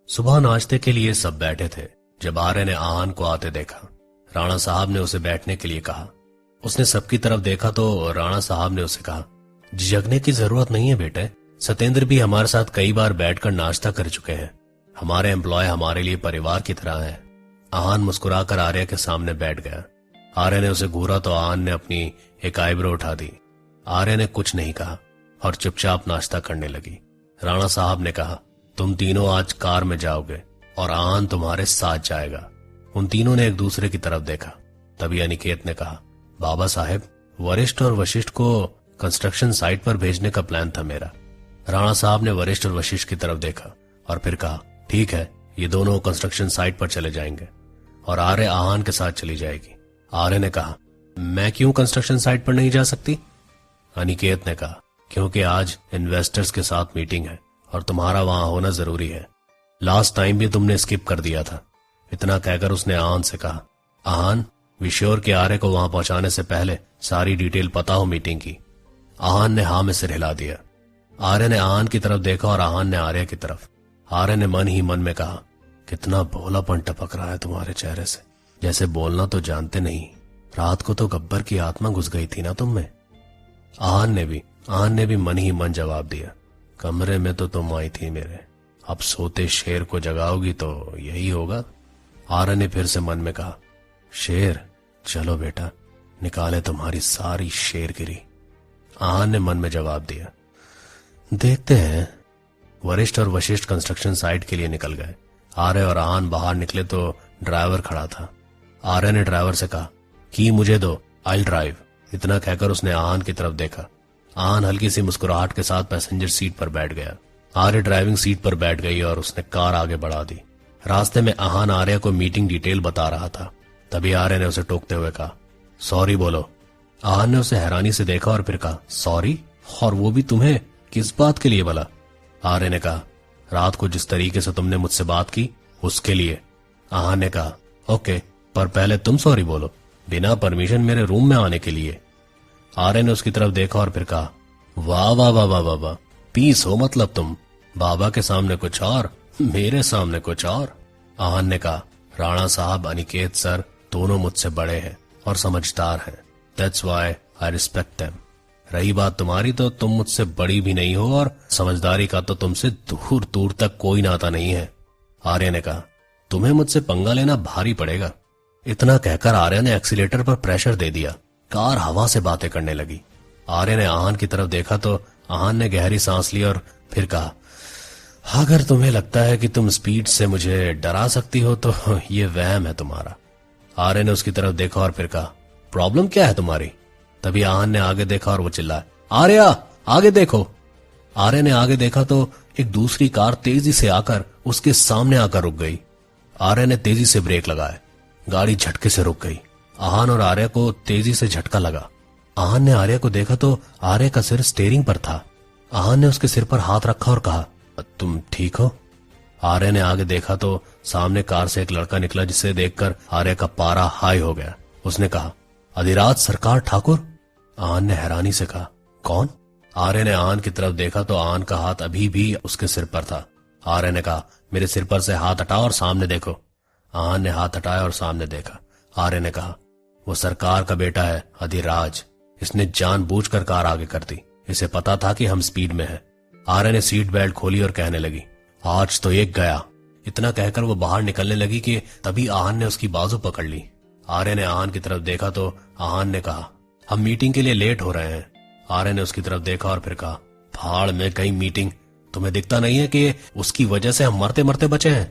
सुबह नाश्ते के लिए सब बैठे थे जब आर्य ने आहान को आते देखा। राणा साहब ने उसे बैठने के लिए कहा। उसने सबकी तरफ देखा तो राणा साहब ने उसे कहा, झिझकने की जरूरत नहीं है बेटे, सत्येंद्र भी हमारे साथ कई बार बैठकर नाश्ता कर चुके हैं। हमारे एम्प्लॉय हमारे लिए परिवार की तरह है। आहान मुस्कुराकर आर्य के सामने बैठ गया। आर्य ने उसे घूरा तो आहान ने अपनी एक आईब्रो उठा दी। आर्य ने कुछ नहीं कहा और चुपचाप नाश्ता करने लगी। राणा साहब ने कहा, तुम तीनों आज कार में जाओगे और आहान तुम्हारे साथ जाएगा। उन तीनों ने एक दूसरे की तरफ देखा। तभी अनिकेत ने कहा, बाबा साहेब, वरिष्ठ और वशिष्ठ को कंस्ट्रक्शन साइट पर भेजने का प्लान था मेरा। राणा साहब ने वरिष्ठ और वशिष्ठ की तरफ देखा और फिर कहा, ठीक है, ये दोनों कंस्ट्रक्शन साइट पर चले जाएंगे और आर्य आहान के साथ चली जाएगी। आर्य ने कहा, मैं क्यों कंस्ट्रक्शन साइट पर नहीं जा सकती? अनिकेत ने कहा, क्योंकि आज इन्वेस्टर्स के साथ मीटिंग है और तुम्हारा वहां होना जरूरी है। लास्ट टाइम भी तुमने स्किप कर दिया था। इतना कहकर उसने आहान से कहा, आहान, विश्योर के आर्य को वहां पहुंचाने से पहले सारी डिटेल पता हो मीटिंग की। आहान ने हाँ में सिर हिला दिया। आर्य ने आहान की तरफ देखा और आहान ने आर्य की तरफ। आर्य ने मन ही मन में कहा, कितना भोलापन टपक रहा है तुम्हारे चेहरे से, जैसे बोलना तो जानते नहीं। रात को तो गब्बर की आत्मा घुस गई थी ना तुम में। आहान ने भी मन ही मन जवाब दिया, कमरे में तो तुम आई थी मेरे, अब सोते शेर को जगाओगी तो यही होगा। आर्य ने फिर से मन में कहा, शेर, चलो बेटा, निकाले तुम्हारी सारी शेरगिरी। आहान ने मन में जवाब दिया, देखते हैं। वरिष्ठ और वशिष्ठ कंस्ट्रक्शन साइट के लिए निकल गए। आर्य और आहान बाहर निकले तो ड्राइवर खड़ा था। आर्य ने ड्राइवर से कहा, की मुझे दो, आई ड्राइव। इतना कहकर उसने आहान की तरफ देखा। आहान हल्की सी मुस्कुराहट के साथ पैसेंजर सीट पर बैठ गया। आर्य ड्राइविंग सीट पर बैठ गई और उसने कार आगे बढ़ा दी। रास्ते में आहान आर्य को मीटिंग डिटेल बता रहा था। तभी आर्य ने उसे टोकते हुए कहा, सॉरी बोलो। आहान ने उसे हैरानी से देखा और फिर कहा, सॉरी? और वो भी तुम्हें? किस बात के लिए भला? आर्य ने कहा, रात को जिस तरीके से तुमने मुझसे बात की उसके लिए। आहान ने कहा, ओके, पर पहले तुम सॉरी बोलो, बिना परमिशन मेरे रूम में आने के लिए। आर्य ने उसकी तरफ देखा और फिर कहा, वाह वाह वाह वाह वाह वाह, पीस हो मतलब तुम, बाबा के सामने कुछ और, मेरे सामने कुछ और। आहान ने कहा, राणा साहब, अनिकेत सर दोनों मुझसे बड़े हैं और समझदार हैं, that's why I respect them. रही बात तुम्हारी तो तुम मुझसे बड़ी भी नहीं हो और समझदारी का तो तुमसे दूर दूर तक कोई नाता नहीं है। आर्य ने कहा, तुम्हें मुझसे पंगा लेना भारी पड़ेगा। इतना कहकर आर्य ने एक्सीलेटर पर प्रेशर दे दिया। कार हवा से बातें करने लगी। आर्य ने आहान की तरफ देखा तो आहान ने गहरी सांस ली और फिर कहा, अगर तुम्हें लगता है कि तुम स्पीड से मुझे डरा सकती हो तो ये वहम है तुम्हारा। आर्य ने उसकी तरफ देखा और फिर कहा, प्रॉब्लम क्या है तुम्हारी? तभी आहान ने आगे देखा और वो चिल्लाया, आर्या, आगे देखो। आर्य ने आगे देखा तो एक दूसरी कार तेजी से आकर उसके सामने आकर रुक गई। आर्य ने तेजी से ब्रेक लगाए। गाड़ी झटके से रुक गई। आहान और आर्य को तेजी से झटका लगा। आहान ने आर्य को देखा तो आर्य का सिर स्टीयरिंग पर था। आहान ने उसके सिर पर हाथ रखा और कहा, तुम ठीक हो? आर्य ने आगे देखा तो सामने कार से एक लड़का निकला जिसे देखकर आर्य का पारा हाई हो गया। उसने कहा, अधिराज सरकार ठाकुर? आहान ने हैरानी से कहा, कौन? आर्य ने आहान की तरफ देखा तो आहान का हाथ अभी भी उसके सिर पर था। आर्य ने कहा, मेरे सिर पर से हाथ हटाओ और सामने देखो। आहान ने हाथ हटाया और सामने देखा। आर्य ने कहा, वो सरकार का बेटा है, अधिराज। इसने जानबूझकर कार आगे कर दी। इसे पता था कि हम स्पीड में हैं। आर्य ने सीट बेल्ट खोली और कहने लगी, आज तो एक गया। इतना कहकर वो बाहर निकलने लगी कि तभी आहान ने उसकी बाजू पकड़ ली। आर्य ने आहान की तरफ देखा तो आहान ने कहा, हम मीटिंग के लिए लेट हो रहे हैं। आर्य ने उसकी तरफ देखा और फिर कहा, भाड़ में कहीं मीटिंग, तुम्हें दिखता नहीं है कि उसकी वजह से हम मरते मरते बचे हैं?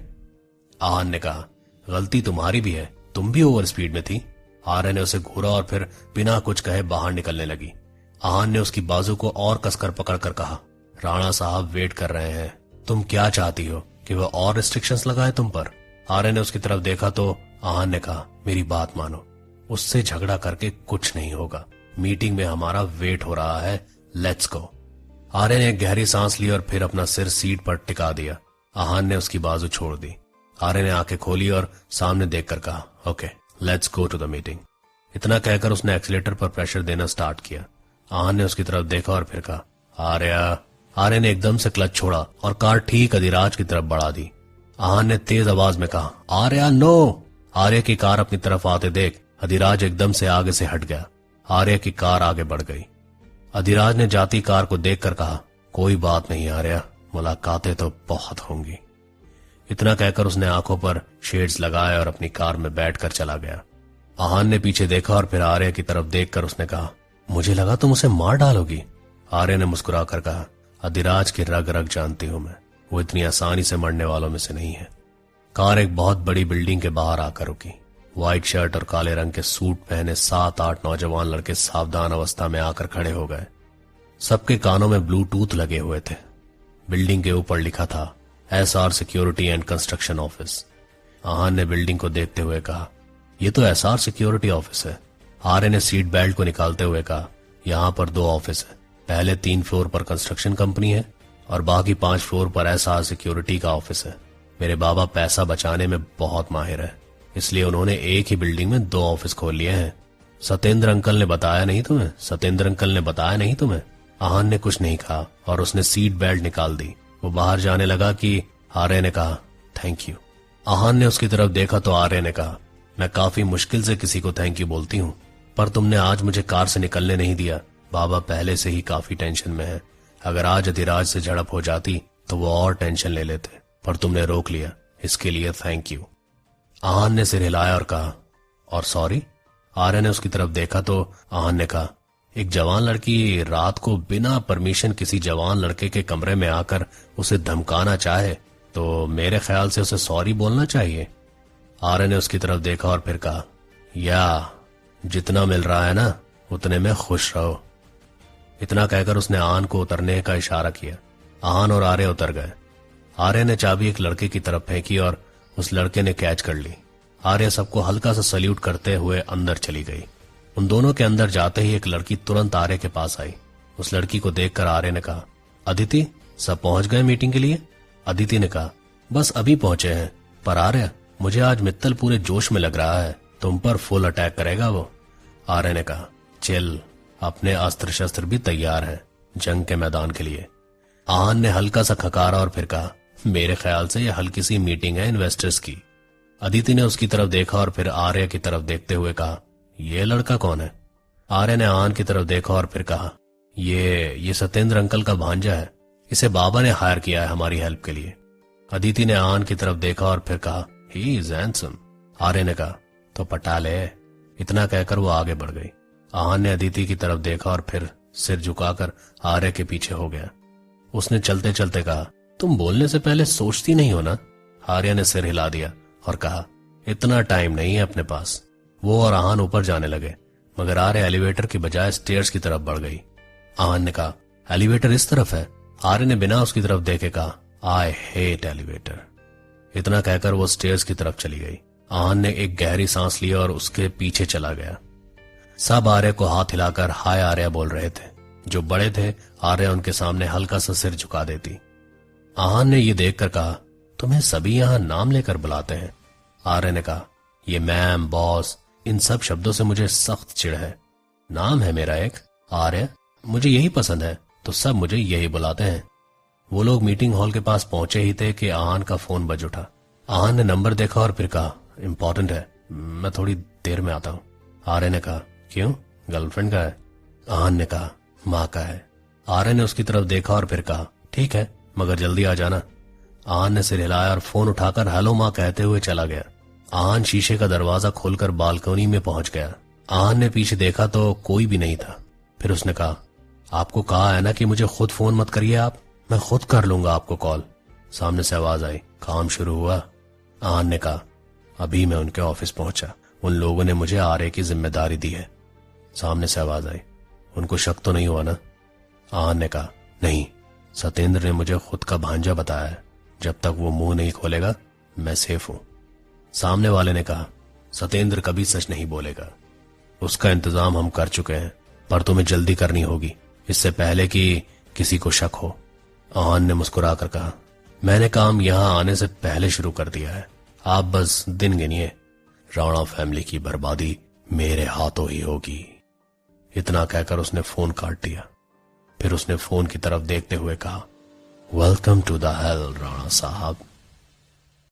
आहान ने कहा, गलती तुम्हारी भी है, तुम भी ओवर स्पीड में थी। आर्य ने उसे घूरा और फिर बिना कुछ कहे बाहर निकलने लगी। आहान ने उसकी बाजू को और कसकर पकड़कर कहा, राणा साहब वेट कर रहे हैं, तुम क्या चाहती हो कि वह और रिस्ट्रिक्शंस लगाए तुम पर? आर्य ने उसकी तरफ देखा तो आहान ने कहा, मेरी बात मानो, उससे झगड़ा करके कुछ नहीं होगा। मीटिंग में हमारा वेट हो रहा है, लेट्स गो। आर्य ने एक गहरी सांस ली और फिर अपना सिर सीट पर टिका दिया। आहान ने उसकी बाजू छोड़ दी। आर्य ने आंखें खोली और सामने देखकर कहा, okay, let's go to the meeting. इतना कहकर उसने एक्सीलेटर पर प्रेशर देना स्टार्ट किया। आहान ने उसकी तरफ देखा और फिर कहा, आर्या। आर्य ने एकदम से क्लच छोड़ा और कार ठीक अधिराज की तरफ बढ़ा दी। आहान ने तेज आवाज में कहा, आर्या नो। आर्या की कार अपनी तरफ आते देख अधिराज एकदम से आगे से हट गया। आर्या की कार आगे बढ़ गई। अधिराज ने जाती कार को देखकर कहा, कोई बात नहीं आर्या, मुलाकातें तो बहुत होंगी। इतना कहकर उसने आंखों पर शेड्स लगाए और अपनी कार में बैठकर चला गया। आहान ने पीछे देखा और फिर आर्या की तरफ देखकर उसने कहा, मुझे लगा तुम उसे मार डालोगी। आर्या ने मुस्कुराकर कहा, अधिराज की रग रग जानती हूं मैं, वो इतनी आसानी से मरने वालों में से नहीं है। कार एक बहुत बड़ी बिल्डिंग के बाहर आकर रुकी। व्हाइट शर्ट और काले रंग के सूट पहने 7-8 नौजवान लड़के सावधान अवस्था में आकर खड़े हो गए। सबके कानों में ब्लूटूथ लगे हुए थे। बिल्डिंग के ऊपर लिखा था SR security and construction office. Aahan ने बिल्डिंग को देखते हुए कहा, यह तो SR सिक्योरिटी ऑफिस है। आर्य ने सीट बेल्ट को निकालते हुए कहा, यहां पर 2 ऑफिस है। पहले 3 फ्लोर पर कंस्ट्रक्शन कंपनी है और बाकी 5 फ्लोर पर SR सिक्योरिटी का ऑफिस है। मेरे बाबा पैसा बचाने में बहुत माहिर है, इसलिए उन्होंने एक ही बिल्डिंग में 2 ऑफिस खोल लिए हैं। सत्येंद्र अंकल ने बताया नहीं तुम्हें? सत्येंद्र अंकल ने बताया नहीं तुम्हें? आहान ने कुछ नहीं कहा और उसने सीट बेल्ट निकाल दी। वो बाहर जाने लगा कि आर्य ने कहा, थैंक यू। आहान ने उसकी तरफ देखा तो आर्य ने कहा, मैं काफी मुश्किल से किसी को थैंक यू बोलती हूँ, पर तुमने आज मुझे कार से निकलने नहीं दिया। बाबा पहले से ही काफी टेंशन में है। अगर आज अधिराज से झड़प हो जाती तो वो और टेंशन ले लेते, पर तुमने रोक लिया, इसके लिए थैंक यू। आहान ने सिर हिलाया और कहा, और सॉरी। आर्य ने उसकी तरफ देखा तो आहान ने कहा, एक जवान लड़की रात को बिना परमिशन किसी जवान लड़के के कमरे में आकर उसे धमकाना चाहे तो मेरे ख्याल से उसे सॉरी बोलना चाहिए। आर्य ने उसकी तरफ देखा और फिर कहा, या जितना मिल रहा है ना उतने में खुश रहो। इतना कहकर उसने आहान को उतरने का इशारा किया। आहान और आर्य उतर गए। आर्य ने चाबी एक लड़के की तरफ फेंकी और उस लड़के ने कैच कर ली। आर्य सबको हल्का सा सल्यूट करते हुए अंदर चली गई। उन दोनों के अंदर जाते ही एक लड़की तुरंत आर्य के पास आई। उस लड़की को देखकर आर्य ने कहा, अदिति, सब पहुंच गए मीटिंग के लिए? अदिति ने कहा, बस अभी पहुंचे हैं, पर आर्य मुझे आज मित्तल पूरे जोश में लग रहा है, तुम पर फुल अटैक करेगा वो। आर्य ने कहा, चिल, अपने अस्त्र शस्त्र भी तैयार हैं जंग के मैदान के लिए। आहान ने हल्का सा खकारा और फिर कहा, मेरे ख्याल से यह हल्की सी मीटिंग है इन्वेस्टर्स की। अदिति ने उसकी तरफ देखा और फिर आर्य की तरफ देखते हुए कहा, ये लड़का कौन है? आर्य ने आहान की तरफ देखा और फिर कहा, ये सत्येंद्र अंकल का भांजा है, इसे बाबा ने हायर किया है हमारी हेल्प के लिए। अदिति ने आहान की तरफ देखा और फिर कहा, ही इज हैंडसम। आर्य ने कहा, तो पटा ले। इतना कहकर वो आगे बढ़ गई। आहान ने अदिति की तरफ देखा और फिर सिर झुकाकर आर्य के पीछे हो गया। उसने चलते चलते कहा, तुम बोलने से पहले सोचती नहीं हो ना? आर्य ने सिर हिला दिया और कहा, इतना टाइम नहीं है अपने पास। वो और आहान ऊपर जाने लगे, मगर आर्य एलिवेटर की बजाय स्टेयर्स की तरफ बढ़ गई। आहान ने कहा, एलिवेटर इस तरफ है। आर्य ने बिना उसकी तरफ देखे कहा, आई हेट एलिवेटर। इतना कहकर वो स्टेयर्स की तरफ चली गई। आहान ने एक गहरी सांस ली और उसके पीछे चला गया। सब आर्य को हाथ हिलाकर हाय आर्य बोल रहे थे। जो बड़े थे, आर्य उनके सामने हल्का सा सिर झुका देती। आहान ने यह देखकर कहा, तुम्हें सभी यहां नाम लेकर बुलाते हैं? आर्य ने कहा, ये मैम, बॉस, इन सब शब्दों से मुझे सख्त चिढ़ है। नाम है मेरा एक आर्य, मुझे यही पसंद है, तो सब मुझे यही बुलाते हैं। वो लोग मीटिंग हॉल के पास पहुंचे ही थे कि आहान का फोन बज उठा। आहान ने नंबर देखा और फिर कहा, इंपॉर्टेंट है, मैं थोड़ी देर में आता हूं। आर्य ने कहा, क्यों, गर्लफ्रेंड का है? आहान ने कहा, माँ का है। आर्य ने उसकी तरफ देखा और फिर कहा, ठीक है, मगर जल्दी आ जाना। आहान ने सिर हिलाया और फोन उठाकर हेलो माँ कहते हुए चला गया। आहान शीशे का दरवाजा खोलकर बालकनी में पहुंच गया। आहान ने पीछे देखा तो कोई भी नहीं था। फिर उसने कहा, आपको कहा है ना कि मुझे खुद फोन मत करिए, आप, मैं खुद कर लूंगा आपको कॉल। सामने से आवाज आई, काम शुरू हुआ? आहान ने कहा, अभी मैं उनके ऑफिस पहुंचा, उन लोगों ने मुझे आर्य की जिम्मेदारी दी है। सामने से आवाज आई, उनको शक तो नहीं हुआ ना? आहान ने कहा, नहीं, सत्येंद्र ने मुझे खुद का भांजा बताया है, जब तक वो मुंह नहीं खोलेगा मैं सेफ हूं। सामने वाले ने कहा, सत्येंद्र कभी सच नहीं बोलेगा, उसका इंतजाम हम कर चुके हैं, पर तुम्हें जल्दी करनी होगी, इससे पहले कि किसी को शक हो। आहान ने मुस्कुराकर कहा, मैंने काम यहां आने से पहले शुरू कर दिया है, आप बस दिन गिनिए, राणा फैमिली की बर्बादी मेरे हाथों ही होगी। इतना कहकर उसने फोन काट दिया। फिर उसने फोन की तरफ देखते हुए कहा, welcome to the hell Rana साहब।